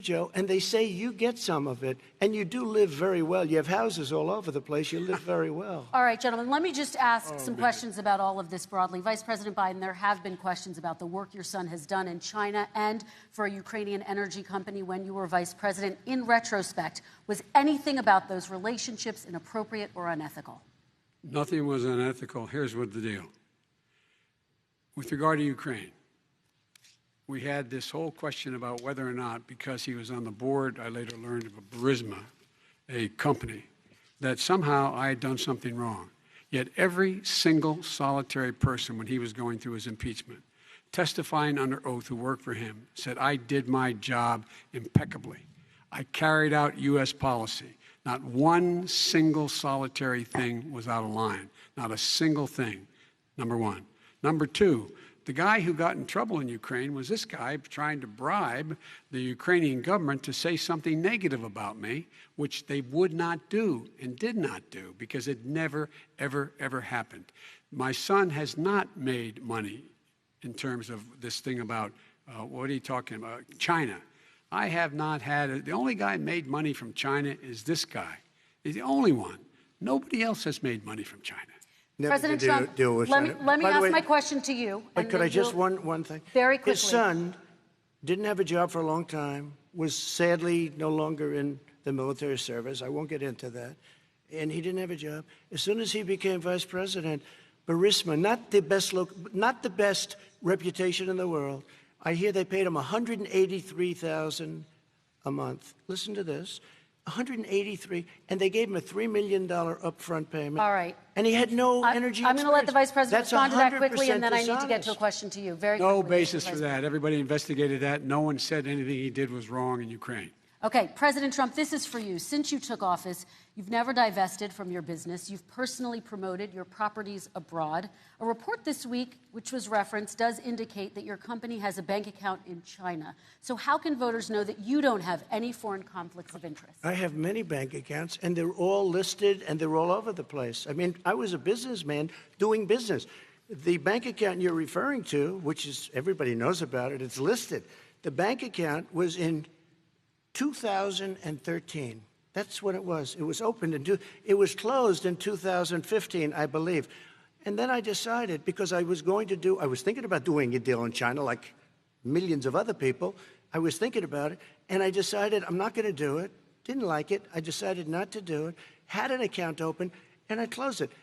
Joe, and they say you get some of it, and you do live very well. You have houses all over the place. You live very well. All right, gentlemen, let me just ask some questions about all of this broadly. Vice President Biden, there have been questions about the work your son has done in China and for a Ukrainian energy company when you were vice president. In retrospect, was anything about those relationships inappropriate or unethical? Nothing was unethical. Here's what the deal. With regard to Ukraine, we had this whole question about whether or not, because he was on the board, I later learned of a Burisma, a company, that somehow I had done something wrong. Yet every single solitary person, when he was going through his impeachment, testifying under oath who worked for him, said, I did my job impeccably. I carried out U.S. policy. Not one single solitary thing was out of line. Not a single thing, number one. Number two, the guy who got in trouble in Ukraine was this guy trying to bribe the Ukrainian government to say something negative about me, which they would not do and did not do because it never, ever, ever happened. My son has not made money in terms of this thing about, what are you talking about, China. I have not had, the only guy made money from China is this guy. He's the only one. Nobody else has made money from China. President Trump, let me ask my question to you. But could I just one thing? Very quickly. His son didn't have a job for a long time, was sadly no longer in the military service. I won't get into that. And he didn't have a job. As soon as he became vice president, Burisma, not the best reputation in the world. I hear they paid him $183,000 a month. Listen to this. $183, and they gave him a $3 million upfront payment. All right. And he had no energy I'm going to let the vice president respond to that quickly, and then I need dishonest. to get to a question to you. Very No quickly, basis for that. Everybody investigated that. No one said anything he did was wrong in Ukraine. Okay, President Trump, this is for you. Since you took office, you've never divested from your business. You've personally promoted your properties abroad. A report this week, which was referenced, does indicate that your company has a bank account in China. So how can voters know that you don't have any foreign conflicts of interest? I have many bank accounts, and they're all listed, and they're all over the place. I mean, I was a businessman doing business. The bank account you're referring to, which is everybody knows about it, it's listed. The bank account was in 2013. That's when it was. It was opened it was closed in 2015, I believe. And then I decided, because I was thinking about doing a deal in China like millions of other people. I was thinking about it, and I decided I'm not going to do it. Didn't like it. I decided not to do it. Had an account open, and I closed it.